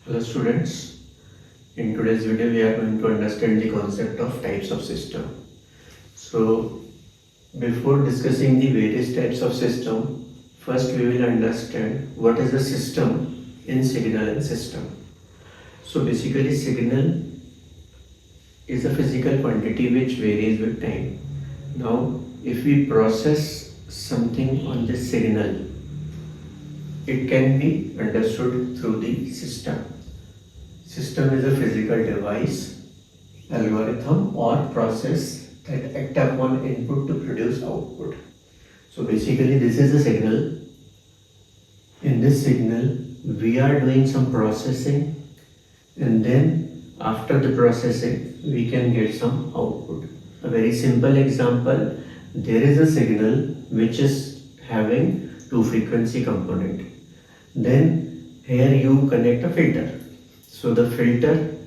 Hello students, in today's video we are going to understand the concept of types of system. So before discussing the various types of system, first we will understand what is a system in signal and system. So basically signal is a physical quantity which varies with time. Now if we process something on this signal, it can be understood through the system. System is a physical device, algorithm or process that act upon input to produce output. So basically this is a signal. In this signal we are doing some processing, and then after the processing we can get some output. A very simple example, there is a signal which is having two frequency component. Then here you connect a filter. So the filter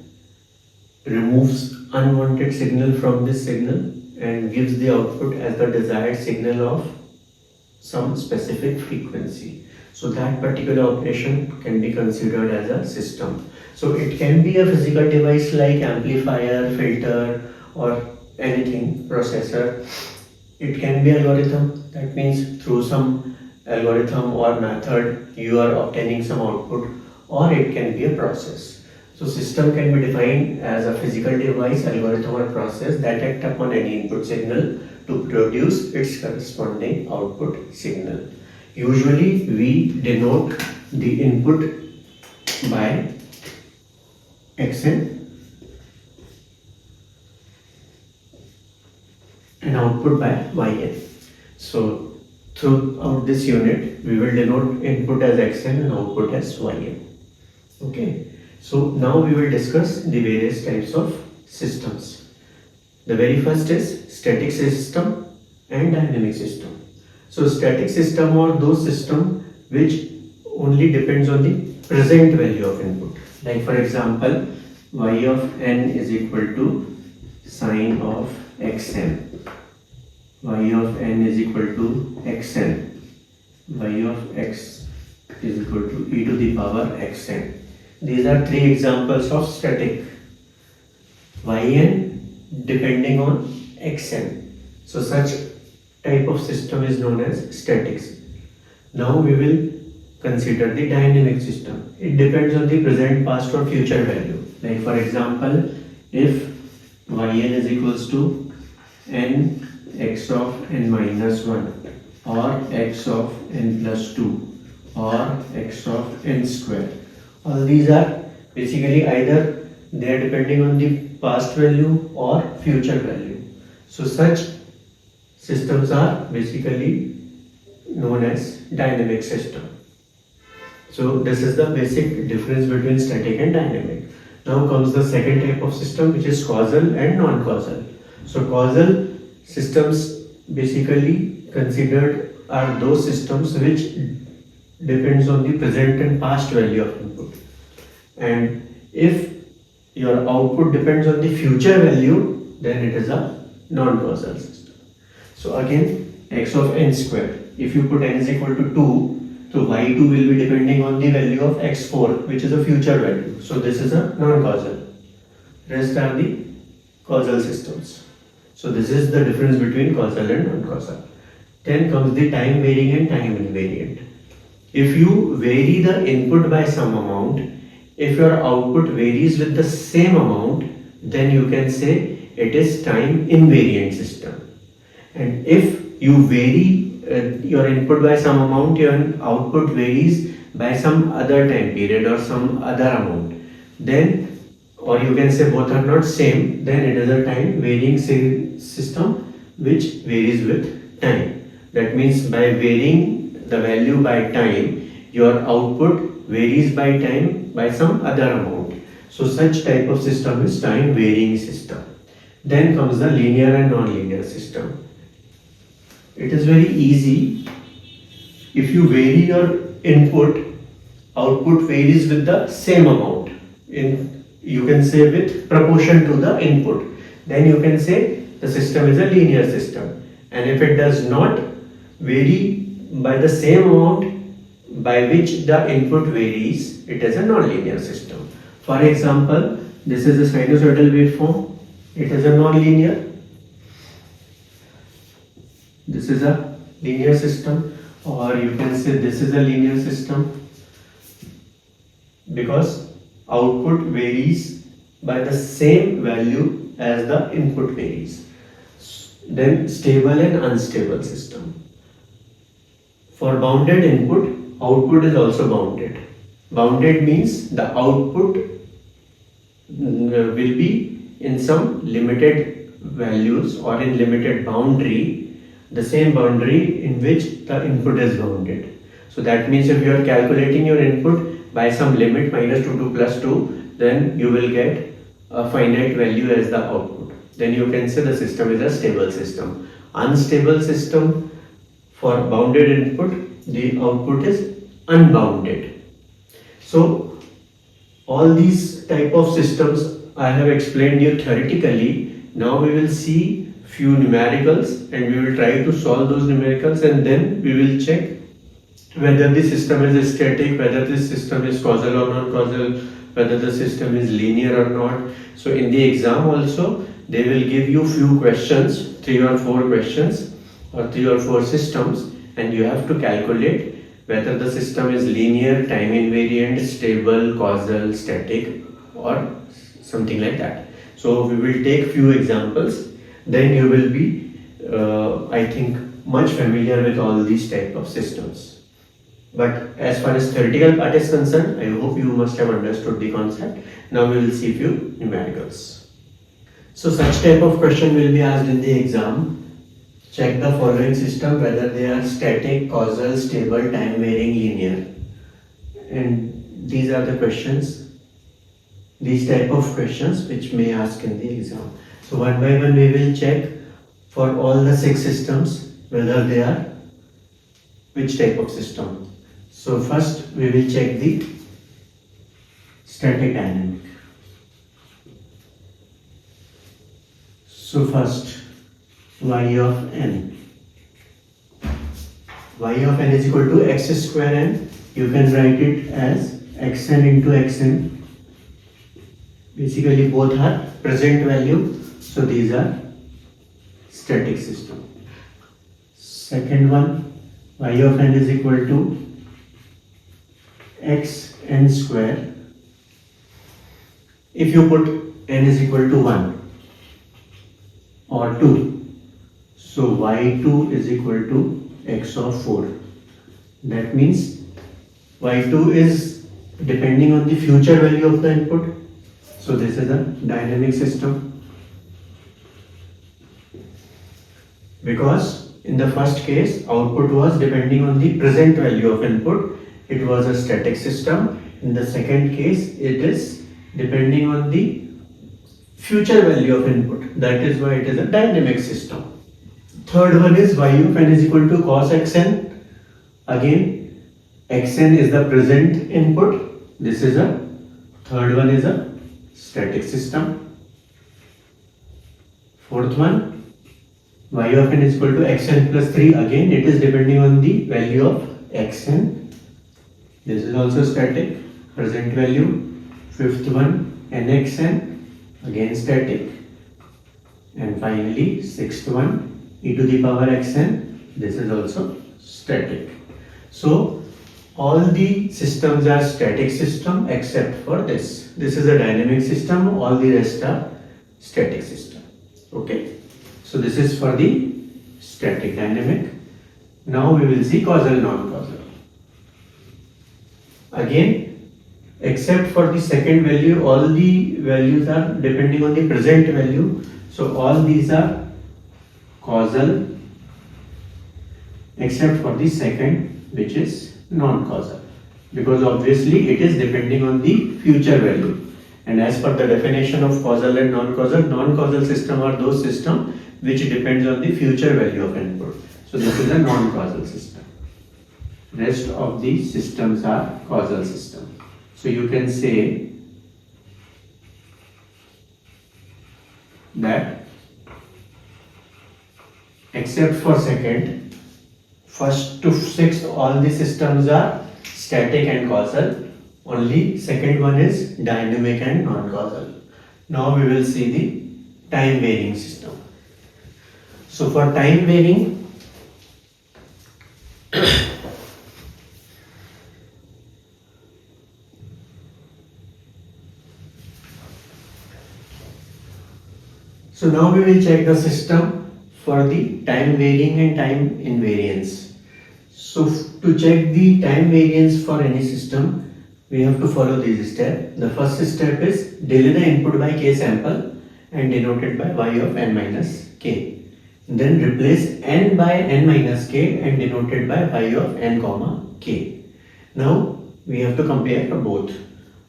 removes unwanted signal from this signal and gives the output as the desired signal of some specific frequency. So that particular operation can be considered as a system. So it can be a physical device like amplifier, filter or anything, processor. It can be algorithm, that means through some algorithm or method you are obtaining some output, or it can be a process. So system can be defined as a physical device, algorithm or process that act upon any input signal to produce its corresponding output signal. Usually we denote the input by Xn and output by Yn. So throughout this unit we will denote input as Xn and output as Yn. Okay, so now we will discuss the various types of systems. The very first is static system and dynamic system. So static system are those systems which only depends on the present value of input. Like for example, y of n is equal to sine of xn. Y of n is equal to xn. Y of x is equal to e to the power xn. These are three examples of static. Yn depending on xn. So such type of system is known as statics. Now we will consider the dynamic system. It depends on the present, past or future value. Like for example, if Yn is equals to n x of n minus 1 or x of n plus 2 or x of n square. All these are basically either they are depending on the past value or future value. So such systems are basically known as dynamic system. So this is the basic difference between static and dynamic. Now comes the second type of system, which is causal and non-causal. So causal systems basically considered are those systems which depends on the present and past value of input. And if your output depends on the future value, then it is a non-causal system. So again, x of n square. If you put n is equal to 2, so y2 will be depending on the value of x4, which is a future value. So this is a non-causal. Rest are the causal systems. So this is the difference between causal and non-causal. Then comes the time varying and time invariant. If you vary the input by some amount, if your output varies with the same amount, then you can say it is time invariant system. And if you vary your input by some amount, your output varies by some other time period or some other amount, then, or you can say both are not same, then it is a time varying system which varies with time. That means by varying the value by time, your output varies by time by some other amount. So such type of system is time varying system. Then comes the linear and non-linear system. It is very easy. If you vary your input, output varies with the same amount. You can say with proportion to the input. Then you can say the system is a linear system. And if it does not vary by the same amount by which the input varies, it is a non-linear system. For example, this is the sinusoidal waveform. It is a non-linear. This is a linear system, or you can say this is a linear system, because output varies by the same value as the input varies. Then stable and unstable system. For bounded input, output is also bounded. Bounded means the output will be in some limited values or in limited boundary, the same boundary in which the input is bounded. So that means if you are calculating your input by some limit -2 plus 2, then you will get a finite value as the output. Then you can say the system is a stable system. Unstable system, for bounded input, the output is unbounded. So all these type of systems I have explained you theoretically. Now we will see few numericals and we will try to solve those numericals, and then we will check whether the system is static, whether this system is causal or non-causal, whether the system is linear or not. So in the exam also they will give you few questions, 3 or 4 questions or 3 or 4 systems, and you have to calculate whether the system is linear, time invariant, stable, causal, static, or something like that. So we will take few examples, then you will be I think much familiar with all these type of systems. But as far as theoretical part is concerned, I hope you must have understood the concept. Now we will see few numericals. So such type of question will be asked in the exam. Check the following system whether they are static, causal, stable, time varying, linear. And these are the questions, these type of questions which may ask in the exam. So one by one we will check for all the 6 systems whether they are which type of system. So first we will check the static dynamic. So first, y of n. Y of n is equal to x square n. You can write it as xn into xn. Basically both are present value, so these are static system. Second one, y of n is equal to xn square. If you put n is equal to 1 or 2, so y2 is equal to x of 4. That means y2 is depending on the future value of the input. So this is a dynamic system, because in the first case output was depending on the present value of input. It was a static system. In the second case it is depending on the future value of input. That is why it is a dynamic system. Third one is y of n is equal to cos xn. Again, xn is the present input. This is a third one is a static system. Fourth one, y of n is equal to xn plus 3. Again, it is depending on the value of xn. This is also static, present value. Fifth one, nxn, again static. And finally, sixth one, e to the power xn, this is also static. So all the systems are static system except for this. This is a dynamic system, all the rest are static system. Okay, so this is for the static dynamic. Now we will see causal, non-causal. Again, except for the second value, all the values are depending on the present value. So all these are causal except for the second, which is non-causal, because obviously it is depending on the future value. And as per the definition of causal and non-causal system are those systems which depends on the future value of input. So this is a non-causal system. Rest of the systems are causal system. So you can say that except for second, first to sixth all the systems are static and causal. Only second one is dynamic and non-causal. Now we will see the time varying system. So for time varying, so now we will check the system for the time varying and time invariance. So to check the time variance for any system, we have to follow these steps. The first step is delay the input by k sample and denoted by y of n minus k. Then replace n by n minus k and denoted by y of n comma k. Now we have to compare both.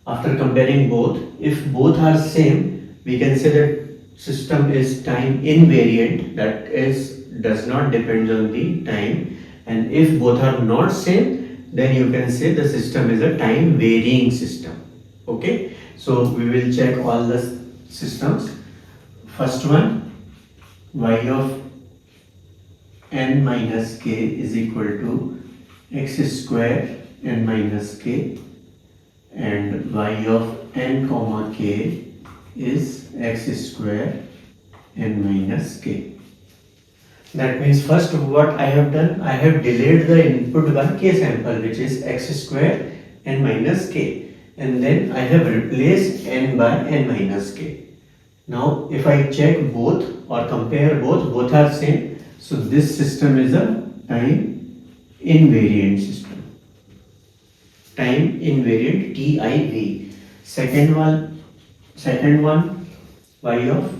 After comparing both, if both are same, we can say that system is time invariant, that is does not depend on the time, and if both are not same, then you can say the system is a time varying system. Okay, so we will check all the systems. First one, y of n minus k is equal to x square n minus k, and y of n comma k is x square n minus k. That means first what I have done, I have delayed the input by k sample, which is x square n minus k, and then I have replaced n by n minus k. Now if I check both or compare both are same, so this system is a time invariant system. Time invariant, TIV. Second one, y of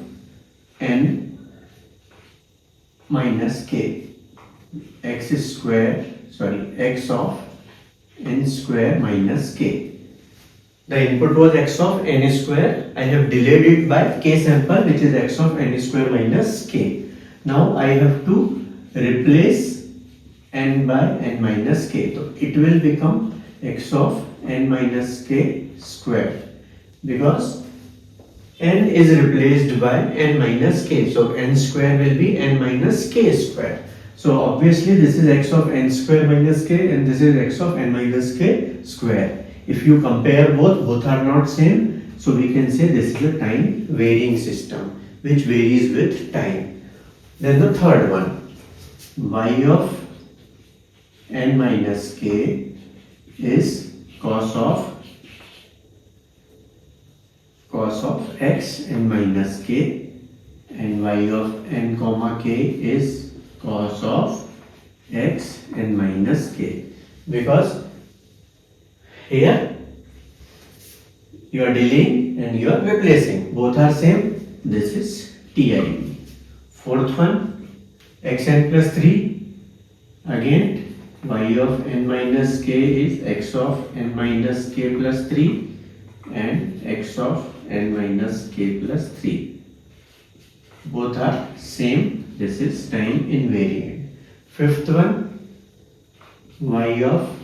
n minus k, x of n square minus k. The input was x of n square. I have delayed it by k sample, which is x of n square minus k. Now I have to replace n by n minus k. So it will become x of n minus k square, because n is replaced by n minus k, so n square will be n minus k square. So obviously this is x of n square minus k and this is x of n minus k square. If you compare both are not same, so we can say this is a time varying system which varies with time. Then the third one, y of n minus k is cos of x n minus k, and y of n comma k is cos of x n minus k, because here you are delaying and you are replacing, both are same. This is TIV. Fourth one, xn plus 3, again y of n minus k is x of n minus k plus 3 and x of n minus k plus 3. Both are same. This is time invariant. Fifth one, y of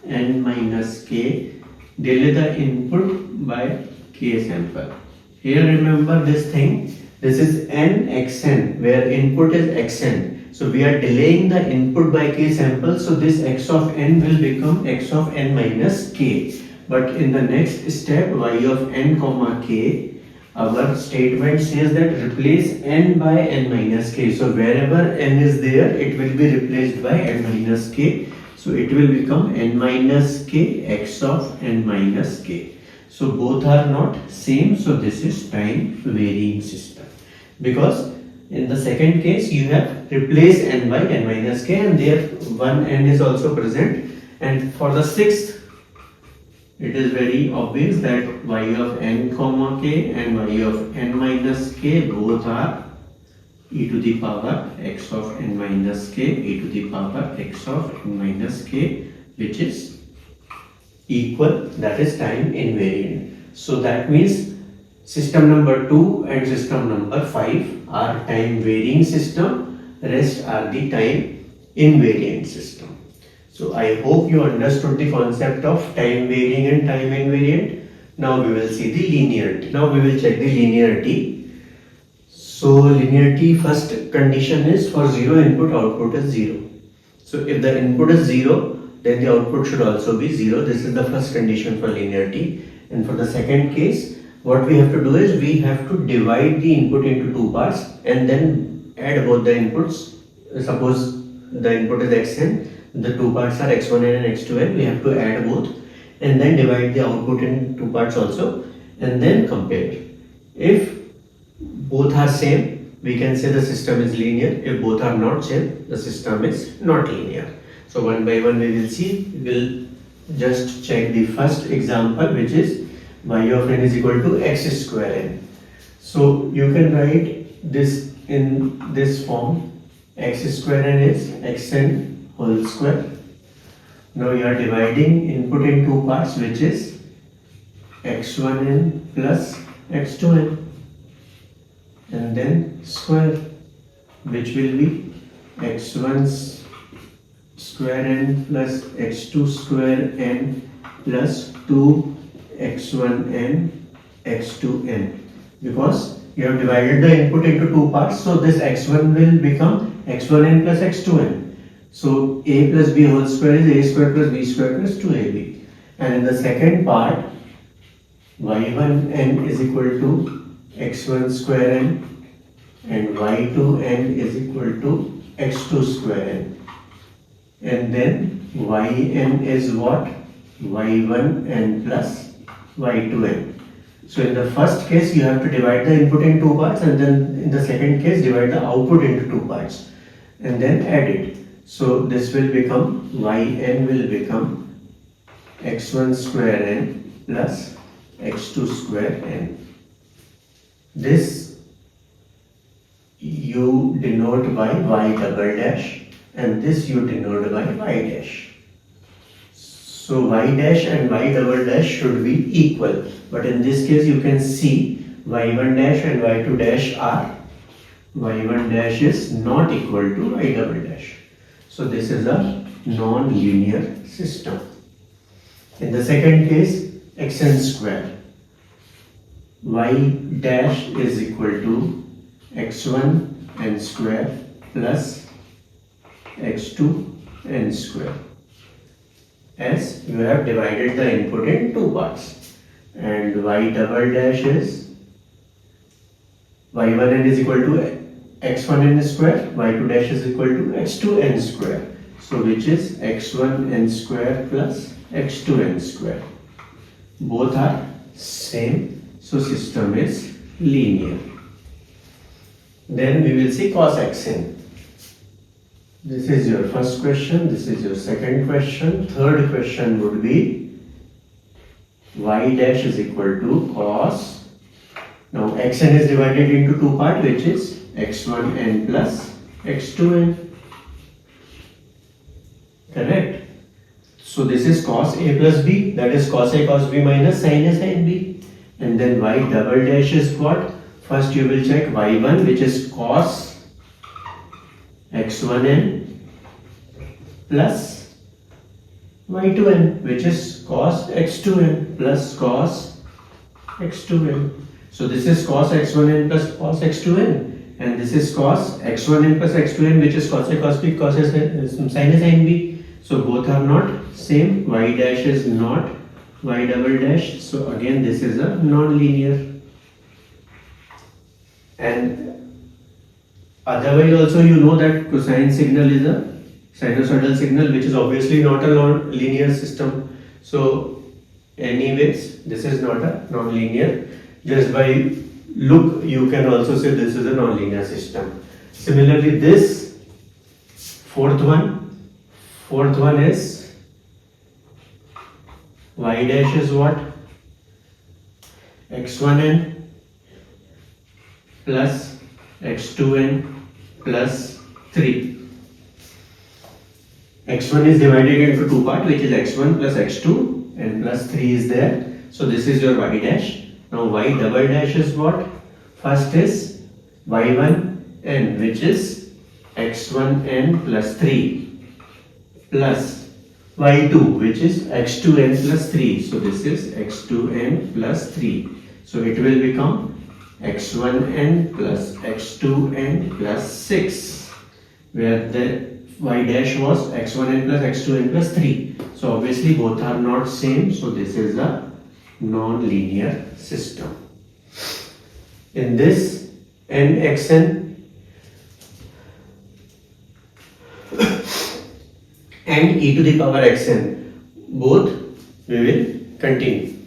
n minus k, delay the input by k sample. Here remember this thing, this is n xn, where input is xn. So we are delaying the input by k sample, so this x of n will become x of n minus k. But in the next step, y of n comma k, our statement says that replace n by n minus k. So wherever n is there, it will be replaced by n minus k. So it will become n minus k x of n minus k. So both are not same. So this is time varying system, because in the second case you have replaced n by n minus k and there one n is also present. And for the sixth, it is very obvious that y of n comma k and y of n minus k both are e to the power x of n minus k, e to the power x of n minus k, which is equal, that is time invariant. So that means system number 2 and system number 5 are time varying system, rest are the time invariant system. So I hope you understood the concept of time varying and time invariant. Now we will see the linearity. Now we will check the linearity. So linearity, first condition is for 0 input, output is 0. So if the input is 0, then the output should also be 0. This is the first condition for linearity. And for the second case, what we have to do is we have to divide the input into two parts and then add both the inputs. Suppose the input is xn, the two parts are x1n and x2n, we have to add both and then divide the output in two parts also and then compare. If both are same, we can say the system is linear. If both are not same, the system is not linear. So one by one we will see. We will just check the first example, which is y of n is equal to x square n. So you can write this in this form. X square n is xn whole square. Now you are dividing input in two parts, which is x1n plus x2n, and then square, which will be x1 square n plus x2 square n plus 2x1n x2n, because you have divided the input into two parts, so this x1 will become x1n plus x2n. So a plus b whole square is a square plus b square plus 2ab. And in the second part, y1n is equal to x1 square n and y2n is equal to x2 square n. And then yn is what? y1n plus y2n. So in the first case, you have to divide the input in two parts, and then in the second case, divide the output into two parts and then add it. So this will become, yn will become x1 square n plus x2 square n. This you denote by y double dash and this you denote by y dash. So y dash and y double dash should be equal, but in this case you can see y1 dash and y2 dash are, y1 dash is not equal to y double dash. So this is a non-linear system. In the second case, xn square, y dash is equal to x1 n square plus x2 n square, as you have divided the input in two parts, and y double dash is y1n is equal to x1n square, y2 dash is equal to x2n square, so which is x1n square plus x2n square. Both are same, so system is linear. Then we will see cos xn. This is your first question, this is your second question. Third question would be y dash is equal to cos. Now xn is divided into two parts, which is x1n plus x2n. Correct? So this is cos a plus b, that is cos a cos b minus sin a sin b. And then y double dash is what? First you will check y1, which is cos x1n plus y2n, which is cos x2n plus cos x2n. So this is cos x1n plus cos x2n, and this is cos x1n plus x2n, which is cos a cos b cos a sin a sin b. So both are not same. Y dash is not y double dash. So again this is a non-linear. And otherwise also you know that cosine signal is a sinusoidal signal, which is obviously not a non-linear system. So anyways, this is not a non-linear. Just by look you can also say this is a non-linear system. Similarly this fourth one is y dash is what? x1n plus x2n plus 3. x1 is divided into two parts, which is x1 plus x2 and plus 3 is there. So this is your y dash. Now y double dash is what? First is y1n, which is x1n plus 3 plus y2, which is x2n plus 3. So this is x2n plus 3. So it will become x1n plus x2n plus 6, where the y dash was x1n plus x2n plus 3. So obviously both are not same, so this is a non-linear system. In this nxn and e to the power xn, both we will continue.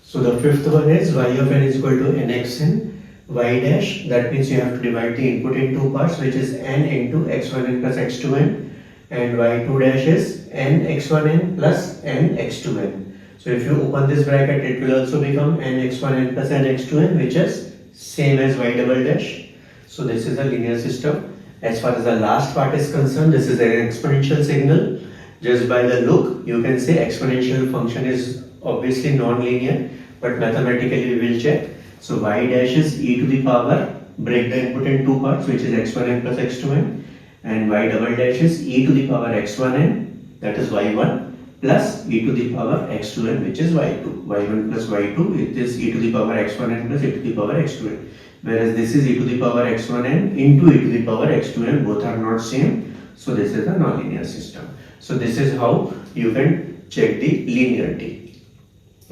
So the fifth one is y of n is equal to nxn y dash, that means you have to divide the input in two parts, which is n into x1n plus x2n, and y2 dash is n x1n plus n x2n. So if you open this bracket, it will also become n x1n plus n x2n, which is same as y double dash. So this is a linear system. As far as the last part is concerned, this is an exponential signal. Just by the look, you can say exponential function is obviously non-linear, but mathematically we will check. So y dash is e to the power, break the input in two parts, which is x1n plus x2n, and y double dash is e to the power x1n, that is y1, plus e to the power x2n, which is y2. y1 plus y2, it is e to the power x1n plus e to the power x2n. Whereas this is e to the power x1n into e to the power x2n, both are not same. So this is a nonlinear system. So this is how you can check the linearity.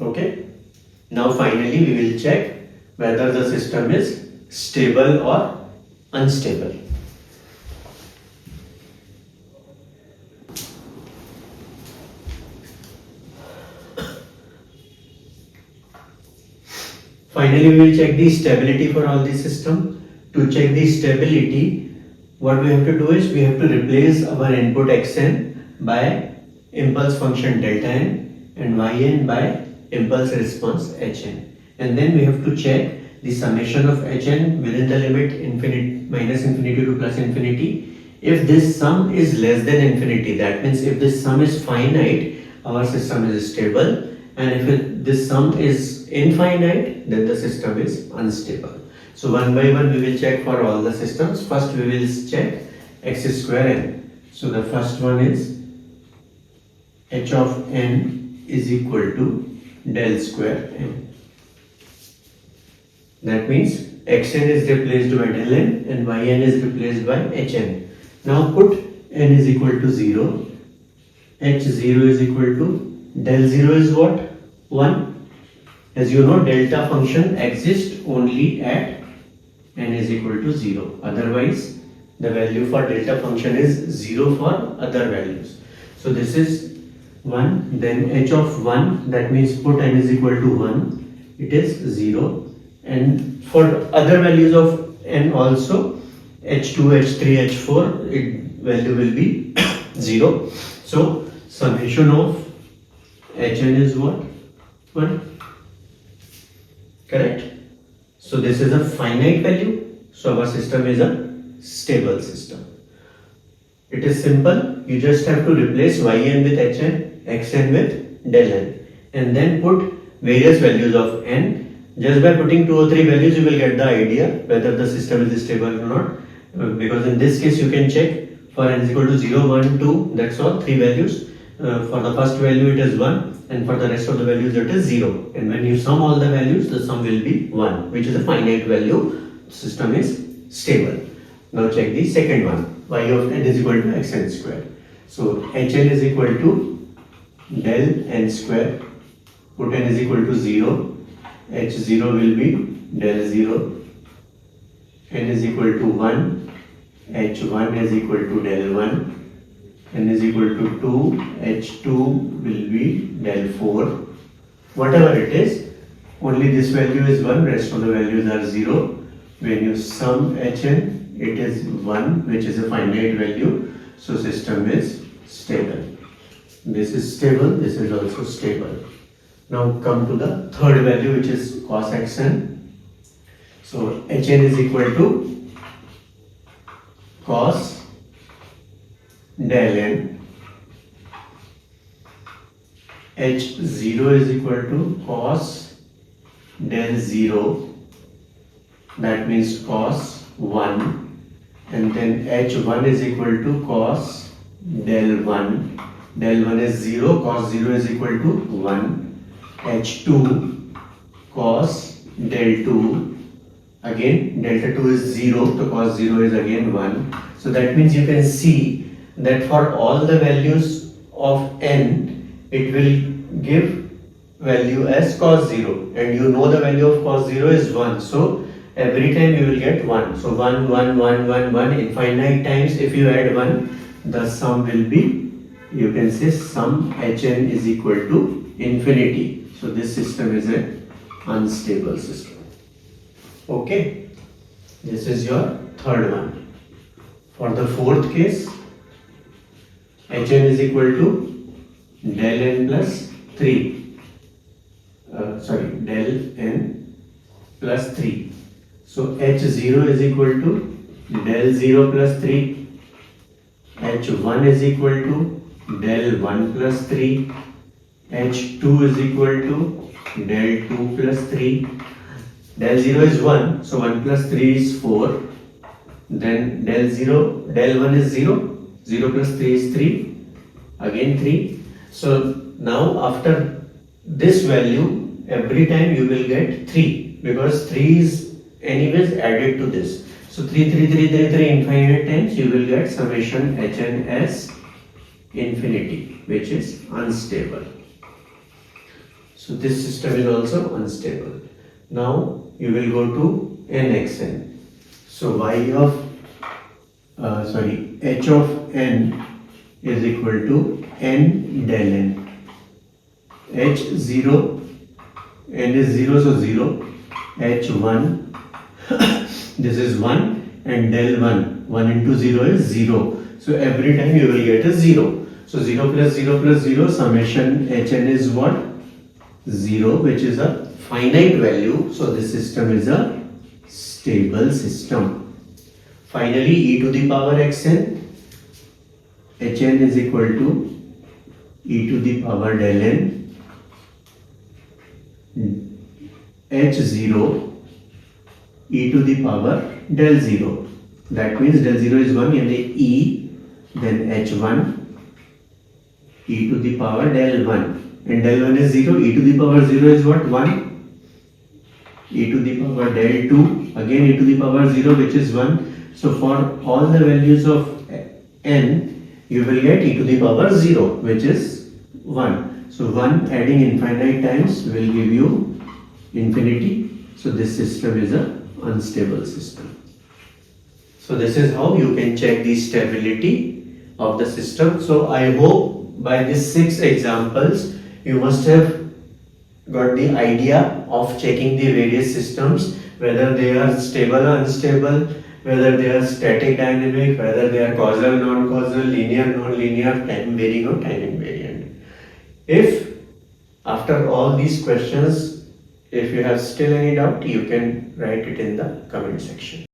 Okay. Now finally we will check whether the system is stable or unstable. Finally, we will check the stability for all the system. To check the stability, what we have to do is we have to replace our input xn by impulse function delta n and yn by impulse response hn. And then we have to check the summation of hn within the limit minus infinity to plus infinity. If this sum is less than infinity, that means if this sum is finite, our system is stable. And if this sum is infinite, then the system is unstable. So one by one we will check for all the systems. First we will check x square n. So the first one is h of n is equal to del square n. That means xn is replaced by del n and yn is replaced by hn. Now put n is equal to 0, h0 is equal to del 0 is what? 1. As you know, delta function exists only at n is equal to 0. Otherwise, the value for delta function is 0 for other values. So this is 1. Then h of 1, that means put n is equal to 1. It is 0. And for other values of n also, h2, h3, h4, value will be 0. So summation of hn is what? 1. Correct? So this is a finite value. So our system is a stable system. It is simple. You just have to replace yn with hn, xn with del n, and then put various values of n. Just by putting 2 or 3 values, you will get the idea whether the system is stable or not. Because in this case, you can check for n is equal to 0, 1, 2. That's all, 3 values. For the first value, it is 1, and for the rest of the values, it is 0. And when you sum all the values, the sum will be 1, which is a finite value. The system is stable. Now check the second one. Y of n is equal to xn square. So hn is equal to del n square. Put n is equal to 0. h0 will be del 0. n is equal to 1. h1 is equal to del 1. n is equal to 2, h2 will be del 4. Whatever it is, only this value is 1, rest of the values are 0. When you sum hn, it is 1, which is a finite value. So system is stable. This is stable, this is also stable. Now come to the third value, which is cos xn. So hn is equal to cos del n, h0 is equal to cos del 0, that means cos 1, and then h1 is equal to cos del 1. Del 1 is 0, cos 0 is equal to 1. h2 cos del 2, again delta 2 is 0, so cos 0 is again 1. So that means you can see that for all the values of n, it will give value as cos 0, and you know the value of cos 0 is 1. So every time you will get 1. So 1, 1, 1, 1, 1 infinite times. If you add 1, the sum will be, you can say sum Hn is equal to infinity. So this system is an unstable system. Okay, this is your third one. For the fourth case, Hn is equal to del n plus 3. Del n plus 3. So H0 is equal to del 0 plus 3. H1 is equal to del 1 plus 3. H2 is equal to del 2 plus 3. Del 0 is 1, so 1 plus 3 is 4. Then del 1 is 0, 0 plus 3 is 3, again 3. So now after this value, every time you will get 3, because 3 is anyways added to this. So 3, 3, 3, 3, 3 infinite times, you will get summation Hn as infinity, which is unstable. So this system is also unstable. Now you will go to nxn. So h of n is equal to n del n. H0, n is 0, so 0. H1, this is 1, and del 1, 1 into 0 is 0. So every time you will get a 0. So 0 plus 0 plus 0, summation Hn is what? 0, which is a finite value. So this system is a stable system. Finally, e to the power xn, Hn is equal to e to the power del n, H0 e to the power del 0. That means del 0 is 1, and e, then H1 e to the power del 1, and del 1 is 0, e to the power 0 is what? 1, e to the power del 2, again e to the power 0, which is 1. So for all the values of n, you will get e to the power 0, which is 1. So 1 adding infinite times will give you infinity. So this system is a unstable system. So this is how you can check the stability of the system. So I hope by these 6 examples you must have got the idea of checking the various systems, whether they are stable or unstable, whether they are static dynamic, whether they are causal, non-causal, linear, non-linear, time varying or time invariant. If after all these questions, if you have still any doubt, you can write it in the comment section.